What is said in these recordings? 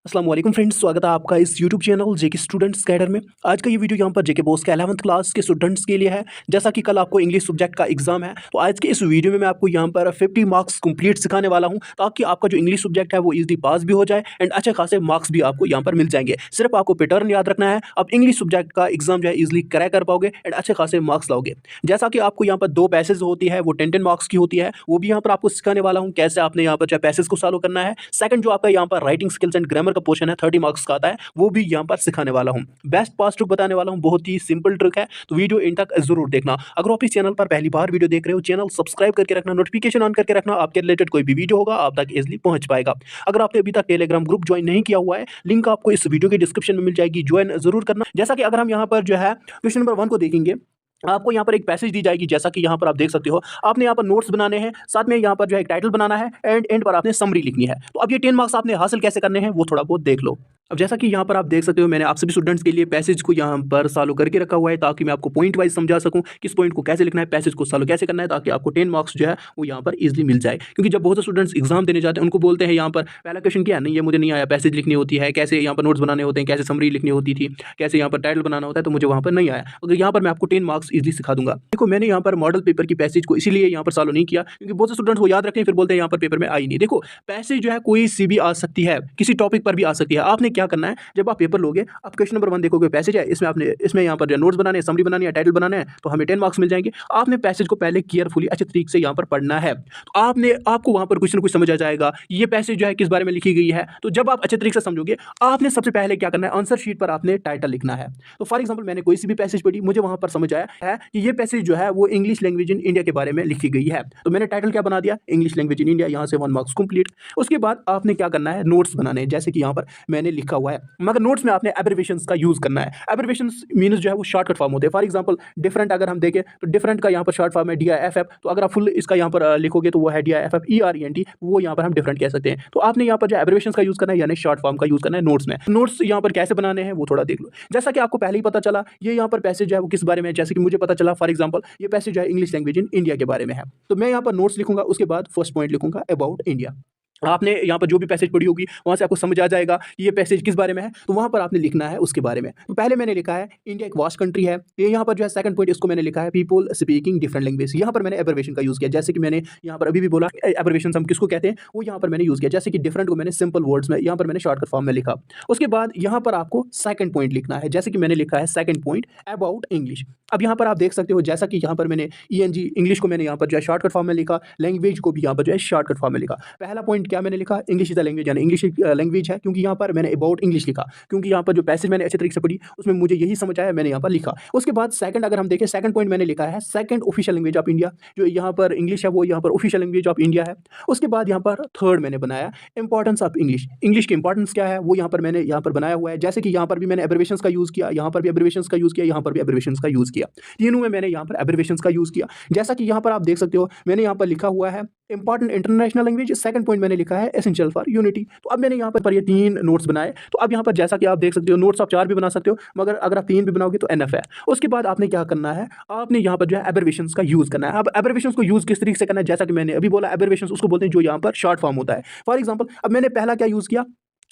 अस्सलाम वालेकुम फ्रेंड्स, स्वागत है आपका इस यूट्यूब चैनल जेके स्टूडेंट्स कैडर में। आज का ये वीडियो यहाँ पर जेके बॉस के 11th क्लास के स्टूडेंट्स के लिए है। जैसा कि कल आपको इंग्लिश सब्जेक्ट का एग्जाम है, तो आज के इस वीडियो में मैं आपको यहाँ पर 50 मार्क्स कंप्लीट सिखाने वाला हूँ, ताकि आपका जो इंग्लिश सब्जेक्ट है वो इजीली पास भी हो जाए एंड अच्छे खासे मार्क्स भी आपको यहाँ पर मिल जाएंगे। सिर्फ आपको पैटर्न याद रखना है, आप इंग्लिश सब्जेक्ट का एग्जाम जो है इजिली क्रैक कर पाओगे एंड अच्छे खासे मार्क्स लाओगे। जैसा कि आपको यहाँ पर 2 पैसेज होती है, वो 10-10 मार्क्स की होती है, वो भी यहाँ पर आपको सिखाने वाला हूँ कैसे आपने यहाँ पर जो पैसेज को सॉल्व करना है। सेकंड जो आपका यहाँ पर राइटिंग स्किल्स एंड ग्रामर का पोर्शन है 30 मार्क्स का आता है, वो भी यहाँ पर सिखाने वाला हूँ। बेस्ट पास ट्रिक बताने वाला हूँ, बहुत ही सिंपल ट्रिक है, तो वीडियो इन तक जरूर देखना। अगर आप इस चैनल पर पहली बार वीडियो देख रहे हो, चैनल सब्सक्राइब करके रखना, नोटिफिकेशन ऑन करके रखना, आपके रिलेटेड कोई भी वीडियो होगा आप तक इजिली पहुंच पाएगा। अगर आपने अभी तक टेलीग्राम ग्रुप ज्वाइन नहीं किया हुआ है, लिंक आपको इस वीडियो के डिस्क्रिप्शन में मिल जाएगी, ज्वाइन जरूर करना। जैसा कि अगर हम यहाँ पर जो है क्वेश्चन नंबर 1 को देखेंगे, आपको यहाँ पर एक पैसेज दी जाएगी, जैसा कि यहाँ पर आप देख सकते हो। आपने यहाँ पर नोट्स बनाने हैं, साथ में यहाँ पर जो है एक टाइटल बनाना है एंड एंड पर आपने समरी लिखनी है। तो अब ये 10 मार्क्स आपने हासिल कैसे करने हैं वो थोड़ा बहुत देख लो। अब जैसा कि यहाँ पर आप देख सकते हो, मैंने आप सभी स्टूडेंट्स के लिए पैसेज को यहाँ पर सॉल्व करके रखा हुआ है, ताकि मैं आपको पॉइंट वाइज समझा सकूँ किस पॉइंट को कैसे लिखना है, पैसेज को सॉल्व कैसे करना है, ताकि आपको 10 मार्क्स जो है वो यहाँ पर इजीली मिल जाए। क्योंकि जब बहुत से स्टूडेंट्स एग्जाम देने जाते हैं, उनको बोलते हैं यहाँ पर पहला क्वेश्चन क्या है, नहीं ये मुझे नहीं आया, पैसेज लिखनी होती है, कैसे यहाँ पर नोट्स बनाने होते हैं, कैसे समरी लिखनी होती थी, कैसे यहाँ पर टाइटल बनाना होता है, तो मुझे वहाँ पर नहीं आया। अगर यहाँ पर मैं आपको 10 मार्क्स इजीली सिखा दूंगा। देखो, मैंने यहाँ पर मॉडल पेपर की पैसेज को इसीलिए यहाँ पर सॉल्व नहीं किया, क्योंकि बहुत से स्टूडेंट्स वो याद रखते हैं, फिर बोलते हैं यहाँ पर पेपर में आई नहीं। देखो, पैसेज जो है कोई सी भी आ सकती है, किसी टॉपिक पर भी आ सकती है। आपने क्या करना है, जब आप पेपर लोगे, आप क्वेश्चन नंबर 1 देखोगे, पैसेज है, इसमें यहाँ पर नोट्स बनाने हैं, समरी बनानी है, टाइटल बनाना है, तो हमें 10 मार्क्स मिल जाएंगे। आपने पैसेज को पहले केयरफुली अच्छे तरीके से यहाँ पर पढ़ना है, तो आपको वहाँ पर कुछ ना कुछ समझ आ जाएगा ये पैसेज जो है किस बारे में लिखी गई है। तो जब आप अच्छे तरीके से समझोगे, आपने सबसे पहले क्या करना है, आंसर शीट पर आपने टाइटल लिखना है। तो फॉर एग्जाम्पल, मैंने कोई सी भी पैसेज पढ़ी, मुझे वहाँ पर समझ आया है कि ये पैसेज जो है वो इंग्लिश लैंग्वेज इन इंडिया के बारे में लिखी गई है, तो मैंने टाइटल क्या बना दिया, इंग्लिश लैंग्वेज इन इंडिया। यहाँ से 1 मार्क्स कंप्लीट। उसके बाद आपने क्या करना है, नोट्स बनाने हैं, जैसे कि यहाँ पर मैंने लिखा हुआ है, मगर नोट्स में आपने एब्रिविएशंस का यूज करना है। एब्रिविएशंस मीन्स जो है वो शॉर्टकट फॉर्म होते हैं। फॉर एग्जांपल, डिफरेंट अगर हम देखें तो डिफरेंट का यहाँ पर शॉर्ट फॉर्म है DIFF, तो अगर आप फुल इसका यहाँ पर लिखोगे तो वो है DIFF ERENT, वो यहाँ पर हम डिफरेंट कह सकते हैं। तो आपने यहाँ पर जो एब्रिविएशंस का यूज करना है, यानी शॉर्ट फॉर्म का यूज करना है नोट्स में। नोट्स यहाँ पर कैसे बनाने हैं वो थोड़ा देख लो। जैसा कि आपको पहले ही पता चला, ये यहाँ पर पैसेज जो है वो किस बारे में है, जैसे कि मुझे पता चला फॉर एग्जाम्पल ये पैसेज जो है इंग्लिश लैंग्वेज इन इंडिया के बारे में है, तो मैं यहाँ पर नोट्स लिखूंगा, उसके बाद फर्स्ट पॉइंट लिखूंगा अबाउट इंडिया। आपने यहाँ पर जो भी पैसेज पढ़ी होगी वहाँ से आपको समझ आ जाएगा कि ये पैसेज किस बारे में है, तो वहाँ पर आपने लिखना है उसके बारे में। तो पहले मैंने लिखा है इंडिया एक वास्ट कंट्री है, ये यहाँ पर जो है सेकंड पॉइंट, इसको मैंने लिखा है पीपल स्पीकिंग डिफरेंट लैंग्वेज। यहाँ पर मैंने एब्रिविएशन का यूज़ किया, जैसे कि मैंने यहाँ पर अभी भी बोला एब्रिविएशन हम किसको कहते हैं, वो यहाँ पर मैंने यूज़ किया। जैसे कि डिफरेंट को मैंने सिंपल वर्ड्स में यहाँ पर मैंने शॉर्टकट फॉर्म में लिखा। उसके बाद यहाँ पर आपको सेकंड पॉइंट लिखना है, जैसे कि मैंने लिखा है सेकंड पॉइंट अबाउट इंग्लिश। अब यहाँ पर आप देख सकते हो, जैसा कि यहाँ पर मैंने ENG इंग्लिश को मैंने यहाँ पर जो है शॉर्टकट फॉर्म में लिखा, लैंग्वेज को भी यहाँ पर जो है शॉर्टकट फॉर्म में लिखा। पहला पॉइंट क्या मैंने लिखा, इंग्लिश इज द लैंग्वेज, यानी इंग्लिश लैंग्वेज है, क्योंकि यहाँ पर मैंने अबाउट इंग्लिश लिखा, क्योंकि यहाँ पर जो पैसेज मैंने अच्छे तरीके से पढ़ी उसमें मुझे यही समझ आया, मैंने यहाँ पर लिखा। उसके बाद सेकंड अगर हम देखें, सेकंड पॉइंट मैंने लिखा है second official language of India, जो यहाँ पर इंग्लिश है वो यहाँ पर ऑफिशियल लैंग्वेज ऑफ इंडिया है। उसके बाद यहाँ पर थर्ड मैंने बनाया इंपॉर्टेंस ऑफ इंग्लिश, इंग्लिश की इंपॉर्टेंस क्या है वो यहाँ पर मैंने यहाँ पर बनाया हुआ है। जैसे कि यहाँ पर भी मैंने एब्रिविएशंस का यूज़ किया, यहाँ पर भी एब्रिविएशंस का यूज़ किया, यहाँ पर भी एब्रिविएशंस का यूज़ किया, तीनों में मैंने यहाँ पर एब्रिविएशंस का यूज़ किया। जैसा कि यहाँ पर आप देख सकते हो, मैंने यहाँ पर लिखा हुआ है important international language, second point मैंने लिखा है एसेंशियल फॉर यूनिटी। तो अब मैंने यहाँ पर ये 3 नोट्स बनाए। तो अब यहाँ पर जैसा कि आप देख सकते हो, नोट्स आप 4 भी बना सकते हो, मगर अगर आप 3 भी बनाओगे तो एनफ है। उसके बाद आपने क्या करना है, आपने यहाँ पर जो है एब्रिविएशंस का यूज़ करना है। अब एब्रिविएशंस को यूज़ किस तरीके से करना है, जैसा कि मैंने अभी बोला, एब्रिविएशंस उसको बोलते हैं जो यहाँ पर शॉर्ट फॉर्म होता है। फॉर एग्जाम्पल, अब मैंने पहला क्या यूज़ किया,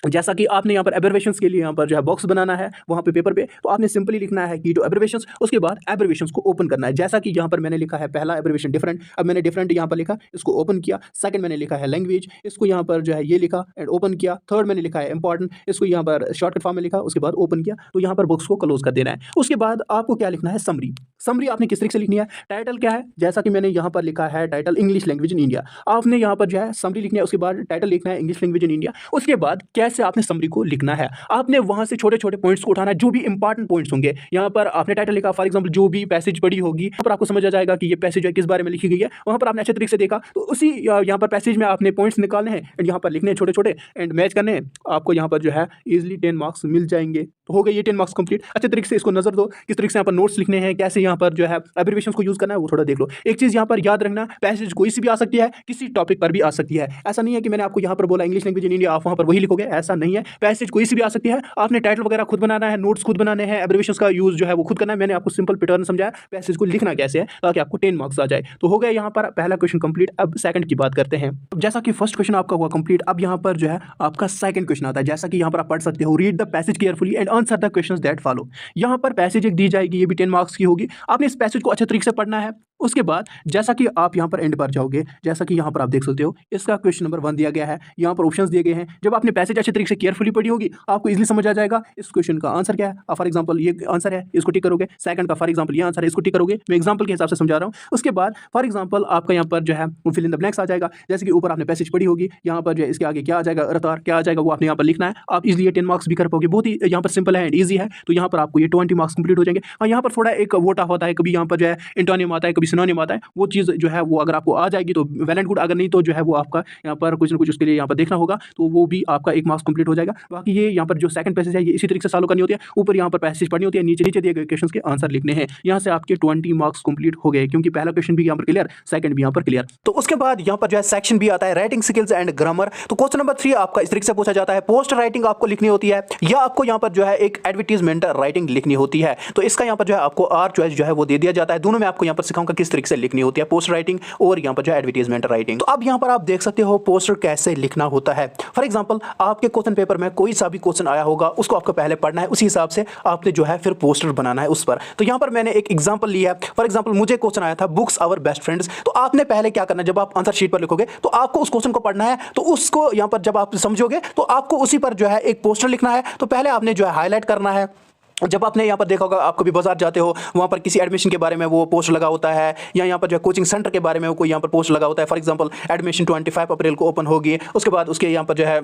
जैसा कि आपने यहाँ पर एब्रिविएशंस के लिए यहाँ पर जो है बॉक्स बनाना है वहाँ पे पेपर पे, तो आपने सिंपली लिखना है की टू एब्रिविएशंस, उसके बाद एब्रिविएशंस को ओपन करना है। जैसा कि यहाँ पर मैंने लिखा है पहला एब्रिविएशन डिफरेंट, अब मैंने डिफरेंट यहाँ पर लिखा, इसको ओपन किया। सेकंड मैंने लिखा है लैंग्वेज, इसको यहाँ पर जो है ये लिखा एंड ओपन किया। थर्ड मैंने लिखा है इंपॉर्टेंट, इसको यहाँ पर शॉर्टकट फॉर्म में लिखा, उसके बाद ओपन किया। तो यहाँ पर बॉक्स को क्लोज कर देना है। उसके बाद आपको क्या लिखना है, समरी। समरी आपने किस तरीके से लिखनी है, टाइटल क्या है, जैसा कि मैंने यहाँ पर लिखा है title English language in India, आपने यहाँ पर जो है समरी लिखनी है, उसके बाद टाइटल लिखना है इंग्लिश लैंग्वेज इन इंडिया। उसके बाद कैसे आपने समरी को लिखना है, आपने वहां से छोटे छोटे पॉइंट्स को उठाना है, जो भी इंपॉर्टेंट पॉइंट्स होंगे। यहाँ पर आपने टाइटल लिखा, फॉर एग्जांपल जो भी पैसेज पढ़ी होगी वहां पर आपको समझ आ जाएगा कि ये पैसेज किस बारे में लिखी गई है, वहां पर आपने अच्छे तरीके से देखा। तो उसी यहाँ पर पैसेज में आपने पॉइंट्स निकालने हैं एंड यहाँ पर लिखने हैं छोटे छोटे एंड मैच करने हैं, आपको यहाँ पर जो है इजिली 10 मार्क्स मिल जाएंगे। तो हो गए ये 10 मार्क्स कंप्लीट। अच्छे तरीके से इसको नजर दो, किस तरीके से यहाँ पर नोट्स लिखने हैं, कैसे यहाँ पर जो है एब्रिविएशंस को यूज करना है वो थोड़ा देख लो। एक चीज यहाँ पर याद रखना, पैसेज कोई सी भी आ सकती है, किसी टॉपिक पर भी आ सकती है। ऐसा नहीं है कि मैंने आपको यहाँ पर बोला इंग्लिश लैंग्वेज इन इंडिया आप वहाँ पर वही लिखोगे, ऐसा नहीं है। पैसेज कोई सी भी आ सकती है, आपने टाइटल वगैरह खुद बनाना है, नोट्स खुद बनाने हैं, एब्रिविएशंस का यूज जो है वो खुद करना है। मैंने आपको सिंपल पैटर्न समझाया पैसेज को लिखना कैसे है ताकि आपको 10 मार्क्स आ जाए। तो हो गया यहाँ पर पहला क्वेश्चन कंप्लीट। अब सेकंड की बात करते हैं। जैसा कि फर्स्ट क्वेश्चन आपका हुआ कंप्लीट, अब यहाँ पर जो है आपका सेकंड क्वेश्चन आता है। जैसा कि यहाँ पर आप पढ़ सकते हो, read the passage carefully and answer the questions that follow. यहाँ पर पैसेज एक दी जाएगी, ये भी 10 मार्क्स की होगी। आपने इस पैसेज को अच्छे तरीके से पढ़ना है। उसके बाद जैसा कि आप यहाँ पर एंड पर जाओगे, जैसा कि यहाँ पर आप देख सकते हो, इसका क्वेश्चन नंबर 1 दिया गया है, यहाँ पर ऑप्शंस दिए गए हैं। जब आपने पैसेज अच्छे तरीके से केयरफुली पढ़ी होगी, आपको इजीली समझ आ जाएगा इस क्वेश्चन का आंसर क्या है। फॉर एग्जांपल ये आंसर है, इसको टिक करोगे। सेकंड का फॉर एग्जांपल ये आंसर है, इसको टिक करोगे। मैं एग्जांपल के हिसाब से समझा रहा हूँ। उसके बाद फॉर एग्जांपल आपका यहाँ पर जो है फिल इन द ब्लैंक्स आ जाएगा। जैसे कि ऊपर आपने पैसेज पढ़ी होगी, यहाँ पर जो है इसके आगे क्या आ जाएगा, रतार क्या आ जाएगा, वो आपने यहाँ पर लिखना है। आप इजीली 10 मार्क्स भी कर पाओगे, बहुत ही यहाँ पर सिंपल है एंड ईजी है। तो यहाँ पर आपको ये 20 मार्क्स कंप्लीट हो जाएंगे। हाँ, यहाँ पर थोड़ा एक वोट ऑफ होता है, कभी यहाँ पर जो है इंटोनियम आता है, कभी सिनोनिम आता है। वो चीज़ जो है वो अगर आपको आ जाएगी तो वेल एंड गुड, अगर नहीं तो जो है वो आपका यहाँ पर कुछ ना कुछ उसके लिए यहाँ पर देखना होगा, तो वो भी आपका 1 मार्क्स कंप्लीट हो जाएगा। बाकी ये यहाँ पर जो सेकंड पैसेज है ये इसी तरीके से सॉल्व करनी होती है। ऊपर यहाँ पर पैसेज पढ़नी होती है, नीचे नीचे दिए गए क्वेश्चंस के आंसर लिखने हैं। यहाँ से आपके 20 मार्क्स कंप्लीट हो गए, क्योंकि पहला क्वेश्चन भी यहाँ पर क्लियर, सेकंड भी यहाँ पर क्लियर। तो उसके बाद यहाँ पर जो है सेक्शन भी आता है, राइटिंग स्किल्स एंड ग्रामर। तो क्वेश्चन नंबर 3 आपका इस तरीके से पूछा जाता है, पोस्ट राइटिंग आपको लिखनी होती है या आपको यहाँ पर जो है एक एडवर्टाइजमेंट राइटिंग लिखनी होती है। तो इसका यहाँ पर जो है आपको आर चॉइस जो है वो दे दिया जाता है। दोनों में आपको यहाँ पर सिखाऊंगा किस तरीके से लिखनी होती है, पोस्ट राइटिंग और यहाँ पर जो एडवर्टाइजमेंट राइटिंग। तो अब यहाँ पर आप देख सकते हो पोस्टर कैसे लिखना होता है। फॉर एग्जांपल आपके क्वेश्चन पेपर में कोई सा भी क्वेश्चन आया होगा, उसको आपको पहले पढ़ना है, उसी हिसाब से आपने जो है फिर पोस्टर बनाना है उस पर। तो यहाँ पर मैंने एक एग्जांपल लिया है। फॉर एग्जांपल मुझे क्वेश्चन आया था बुक्स आवर बेस्ट फ्रेंड्स। तो आपने पहले क्या करना है, जब आप आंसर शीट पर लिखोगे तो आपको उस क्वेश्चन को पढ़ना है। तो उसको यहाँ पर जब आप समझोगे तो आपको उसी पर जो है एक पोस्टर लिखना है। तो पहले आपने जो है हाईलाइट करना है। जब आपने यहाँ पर देखा होगा, आप कभी बाजार जाते हो, वहाँ पर किसी एडमिशन के बारे में वो पोस्ट लगा होता है, या यहाँ पर जो कोचिंग सेंटर के बारे में कोई यहाँ पर पोस्ट लगा होता है। फॉर एग्जांपल एडमिशन 25 अप्रैल को ओपन होगी। उसके बाद उसके यहाँ पर जो है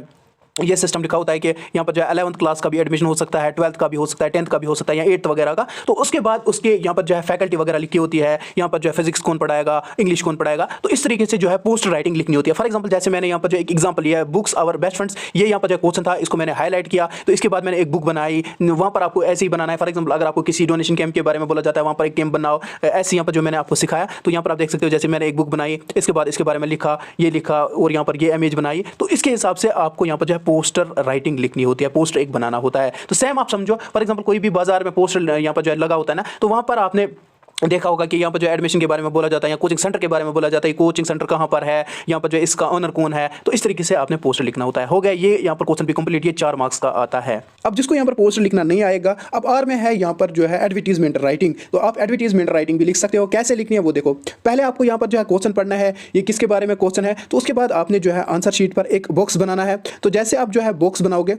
ये सिस्टम लिखा होता है कि यहाँ पर जो है 11th क्लास का भी एडमिशन हो सकता है, 12th का भी हो सकता है, 10th का भी हो सकता है, या 8th वगैरह का। तो उसके बाद उसके यहाँ पर जो है फैकल्टी वगैरह लिखी होती है, यहाँ पर जो है फिजिक्स कौन पढ़ाएगा, इंग्लिश कौन पढ़ाएगा। तो इस तरीके से जो है पोस्ट राइटिंग लिखनी होती है। फॉर एग्जांपल जैसे मैंने यहाँ पर जो एक एग्जांपल लिया है बुक्स आवर बेस्ट फ्रेंड्स, ये यहाँ पर जो क्वेश्चन था, इसको मैंने हाईलाइट किया। तो इसके बाद मैंने एक बुक बनाई, वहाँ पर आपको ऐसे ही बनाना है। फॉर एग्जाम्पल अगर आपको किसी डोनेशन कैंप के बारे में बोला जाता है, वहाँ पर एक कैंप बनाओ, ऐसे यहाँ पर जो मैंने आपको सिखाया। तो यहाँ पर आप देख सकते हो, जैसे मैंने एक बुक बनाई, इसके बाद इसके बारे में लिखा, ये लिखा और यहाँ पर ये इमेज बनाई। तो इसके हिसाब से आपको यहाँ पर जो है पोस्टर लिखनी होती है, पोस्टर एक बनाना होता है। तो सेम आप समझो, फॉर एग्जांपल कोई भी बाजार में पोस्टर यहाँ पर जो है लगा होता है ना, तो वहां पर आपने देखा होगा कि यहाँ पर जो एडमिशन के बारे में बोला जाता है, या कोचिंग सेंटर के बारे में बोला जाता है, कोचिंग सेंटर कहाँ पर है, यहाँ पर जो इसका ओनर कौन है। तो इस तरीके से आपने पोस्टर लिखना होता है। हो गया ये यहाँ पर क्वेश्चन भी कंप्लीट, ये 4 मार्क्स का आता है। अब जिसको यहाँ पर पोस्टर लिखना नहीं आएगा, अब आर में है यहाँ पर जो है एडवर्टाइजमेंट राइटिंग। तो आप एडवर्टाइजमेंट राइटिंग भी लिख सकते हो। कैसे लिखनी है वो देखो, पहले आपको यहाँ पर जो है क्वेश्चन पढ़ना है, ये किसके बारे में क्वेश्चन है। तो उसके बाद आपने जो है आंसर शीट पर एक बॉक्स बनाना है। तो जैसे आप जो है बॉक्स बनाओगे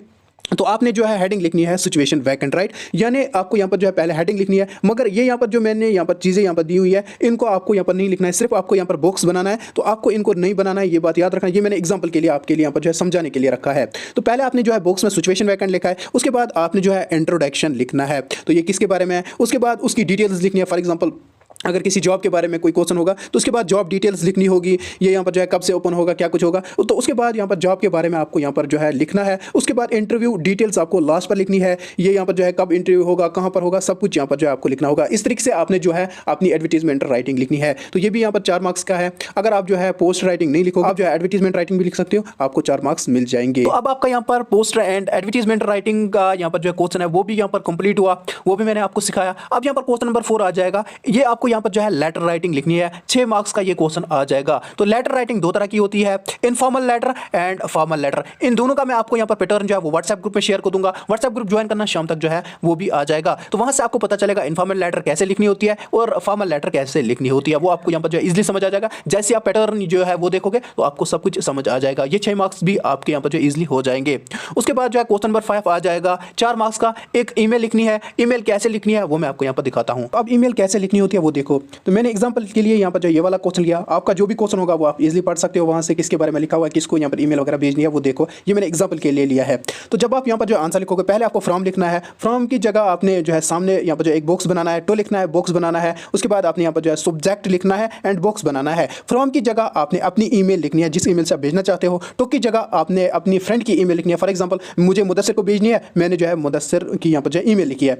तो आपने जो है हेडिंग लिखनी है सिचुएशन वैकेंट, राइट। यानी आपको यहाँ पर जो है पहले हेडिंग लिखनी है, मगर ये यहाँ पर जो मैंने यहाँ पर चीज़ें यहाँ पर दी हुई है, इनको आपको यहाँ पर नहीं लिखना है, सिर्फ आपको यहाँ पर बॉक्स बनाना है। तो आपको इनको नहीं बनाना है, ये बात याद रखना। ये मैंने एग्जांपल के लिए आपके लिए यहाँ पर जो है समझाने के लिए रखा है। तो पहले आपने जो है बॉक्स में सिचुएशन वैकेंट लिखा है, उसके बाद आपने जो है इंट्रोडक्शन लिखना है। तो ये किसके बारे में है, उसके बाद उसकी डिटेल्स लिखनी है। फॉर एग्जाम्पल अगर किसी जॉब के बारे में कोई क्वेश्चन होगा तो उसके बाद जॉब डिटेल्स लिखनी होगी, ये यहाँ पर जो है कब से ओपन होगा, क्या कुछ होगा। तो उसके बाद यहाँ पर जॉब के बारे में आपको यहाँ पर जो है लिखना है। उसके बाद इंटरव्यू डिटेल्स आपको लास्ट पर लिखनी है, ये यहाँ पर जो है कब इंटरव्यू होगा, कहाँ पर होगा, सब कुछ यहाँ पर जो है आपको लिखना होगा। इस तरीके से आपने जो है अपनी एडवर्टाइजमेंट राइटिंग लिखनी है। तो ये भी यहाँ पर 4 मार्क्स का है। अगर आप जो है पोस्ट राइटिंग नहीं लिखो, आप जो है एडवर्टाइजमेंट राइटिंग भी लिख सकते हो, आपको 4 मार्क्स मिल जाएंगे। तो अब आपका यहाँ पर पोस्ट एंड एडवर्टाइजमेंट राइटिंग का यहाँ पर जो है क्वेश्चन है वो भी यहाँ पर कंप्लीट हुआ, वो भी मैंने आपको सिखाया। अब यहाँ पर क्वेश्चन नंबर 4 आ जाएगा। ये आपको यहाँ पर जो है लेटर राइटिंग लिखनी है, 6 मार्क्स का ये क्वेश्चन आ जाएगा। तो लेटर राइटिंग 2 तरह की होती है, informal letter and formal letter. इन दोनों का मैं आपको यहाँ पर पैटर्न जो है वो व्हाट्सएप ग्रुप में शेयर कर दूंगा। व्हाट्सएप ग्रुप ज्वाइन करना, शाम तक जो है वो भी आ जाएगा। तो वहां से आपको पता चलेगा इनफॉर्मल लेटर कैसे लिखनी होती है और फॉर्मल लेटर कैसे लिखनी होती है, वो आपको यहाँ पर जो है इजीली समझ आ जाएगा। जैसे आप पैटर्न जो है वो देखोगे तो आपको सब कुछ समझ आ जाएगा। ये 6 मार्क्स भी आपके यहाँ पर जो इजीली हो जाएंगे। उसके बाद जो है क्वेश्चन नंबर 5 आ जाएगा, 4 मार्क्स का। एक ईमेल लिखनी है, ईमेल कैसे लिखनी है वो मैं आपको यहाँ पर दिखाता हूँ। अब ईमेल कैसे लिखनी होती है वो देखो। तो मैंने एग्जांपल के लिए यहाँ पर जो ये वाला क्वेश्चन लिया, आपका जो भी क्वेश्चन होगा वो आप इजीली पढ़ सकते हो वहाँ से, किसके बारे में लिखा हुआ है, किसको यहाँ पर ईमेल वगैरह भेजनी है वो देखो। ये मैंने एग्जांपल के लिए लिया है। तो जब आप यहाँ पर जो आंसर लिखोगे, पहले आपको फ्रॉम लिखना है। फ्रॉम की जगह आपने जो है सामने यहाँ पर जो एक बॉक्स बनाना है, टू लिखना है, बॉक्स बनाना है। उसके बाद आपने यहाँ पर जो है सब्जेक्ट लिखना है एंड बॉक्स बनाना है। फ्रॉम की जगह आपने अपनी ईमेल लिखनी है, जिस ईमेल से आप भेजना चाहते हो। टू की जगह आपने अपनी फ्रेंड की ईमेल लिखनी है। फॉर एग्जांपल मुझे मुदस्सिर को भेजनी है, मैंने जो है मुदस्सिर की यहाँ पर जो ईमेल लिखी है।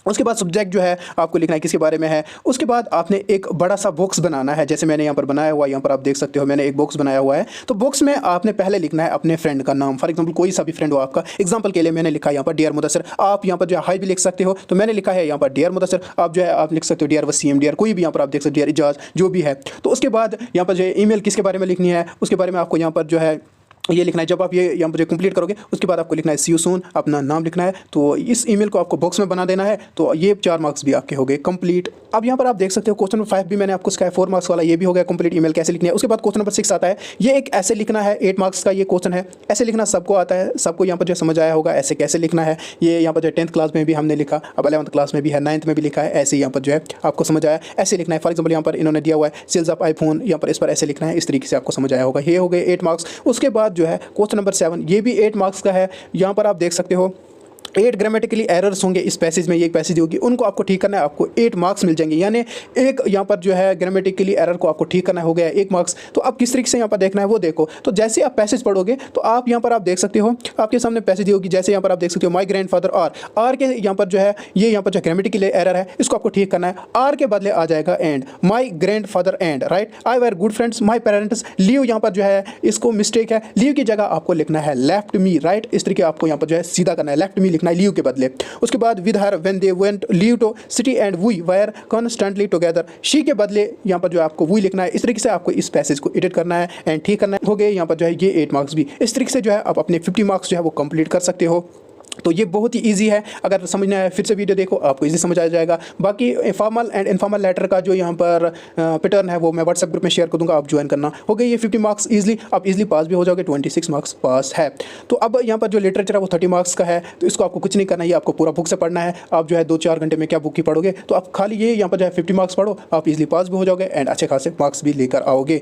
उसके बाद सब्जेक्ट जो है आपको लिखना है किसके बारे में है। उसके बाद आपने एक बड़ा सा बॉक्स बनाना है, जैसे मैंने यहाँ पर बनाया हुआ है, यहाँ पर आप देख सकते हो मैंने एक बॉक्स बनाया हुआ है। तो बॉक्स में आपने पहले लिखना है अपने फ्रेंड का नाम। फॉर एग्जांपल कोई सा भी फ्रेंड हो आपका। एग्जांपल के लिए मैंने लिखा है यहाँ पर डियर मुदस्सिर। आप यहाँ पर जो है हाई भी लिख सकते हो, तो मैंने लिखा है यहाँ पर डियर मुदस्सिर। आप जो है आप लिख सकते हो डियर वसीम, डियर कोई भी यहाँ पर आप देख सकते हो, डियर इजाज, जो भी है। तो उसके बाद यहाँ पर जो है ईमेल किसके बारे में लिखनी है, उसके बारे में आपको यहाँ पर जो है ये लिखना है। जब आप ये यहाँ पर कंप्लीट करोगे उसके बाद आपको लिखना है सी यू सून, अपना नाम लिखना है। तो इस ईमेल को आपको बॉक्स में बना देना है। तो ये 4 मार्क्स भी आपके हो गए कंप्लीट। अब यहाँ पर आप देख सकते हो क्वेश्चन नंबर 5 भी मैंने आपको सिखाया 4 मार्क्स वाला, ये भी हो गया कंप्लीट। ईमेल कैसे लिखनी है। उसके बाद क्वेश्चन नंबर 6 आता है, ये एक ऐसे लिखना है, 8 मार्क्स का ये क्वेश्चन है। ऐसे लिखना सबको आता है, सबको यहाँ पर जो समझ आया होगा ऐसे कैसे लिखना है। ये यहाँ पर जो 10th क्लास में भी हमने लिखा, अब 11th क्लास में भी है, 9th में भी लिखा है। ऐसे यहाँ पर जो है आपको समझ आया, ऐसे लिखना है। फॉर एग्जाम्पल यहाँ पर इन्होंने दिया हुआ है सेल्स ऑफ आईफोन, यहाँ पर इस पर ऐसे लिखना है। इस तरीके से आपको समझ आया होगा। ये हो गए 8 मार्क्स। उसके बाद जो है क्वेश्चन नंबर 7, ये भी 8 मार्क्स का है। यहाँ पर आप देख सकते हो 8 ग्रामेटिकली एरर्स होंगे इस पैसेज में। ये एक पैसेज होगी, उनको आपको ठीक करना है, आपको 8 मार्क्स मिल जाएंगे। यानी एक यहाँ पर जो है ग्रामेटिकली एरर को आपको ठीक करना हो गया 1 मार्क्स। तो अब किस तरीके से यहाँ पर देखना है वो देखो। तो जैसे आप पैसेज पढ़ोगे तो आप यहाँ पर आप देख सकते हो, आपके सामने पैसेज दी होगी। जैसे यहाँ पर आप देख सकते हो माई ग्रैंड फादर आर के यहाँ पर जो है ये यहाँ पर जो ग्रामेटिकली एरर है इसको आपको ठीक करना है। आर के बदले आ जाएगा and, my grandfather and, right. I were good friends, my parents, live यहाँ पर जो है इसको मिस्टेक है, लीव की जगह आपको लिखना है लेफ्ट मी, राइट। इस तरीके आपको यहाँ पर जो है सीधा करना है, लेफ्ट मी लिखना है लीव के बदले। उसके बाद with her when they went live to city and we were constantly together, she के बदले यहाँ पर जो आपको वी लिखना है। इस तरीके से आपको इस पैसेज को एडिट करना है एंड ठीक करना है। हो गए यहाँ पर जो है ये 8 मार्क्स भी। इस तरीके से जो है आप अपने 50 मार्क्स जो है वो कंप्लीट कर सकते हो। तो ये बहुत ही इजी है, अगर समझना है फिर से वीडियो देखो, आपको इजी समझ आ जाएगा। बाकी फॉर्मल एंड इनफॉर्मल लेटर का जो यहाँ पर पैटर्न है वो मैं व्हाट्सएप ग्रुप में शेयर कर दूंगा, आप ज्वाइन करना। हो गई ये 50 मार्क्स इजीली, आप इजीली पास भी हो जाओगे। 26 मार्क्स पास है। तो अब यहाँ पर जो लिटरेचर है वो 30 मार्क्स का है। तो इसको आपको कुछ नहीं करना है, ये आपको पूरा बुक से पढ़ना है। आप जो है 2-4 घंटे में क्या बुक की पढ़ोगे, तो आप खाली ये यहाँ पर जो है 50 मार्क्स पढ़ो, आप इजीली पास भी हो जाओगे एंड अच्छे खासे मार्क्स भी लेकर आओगे।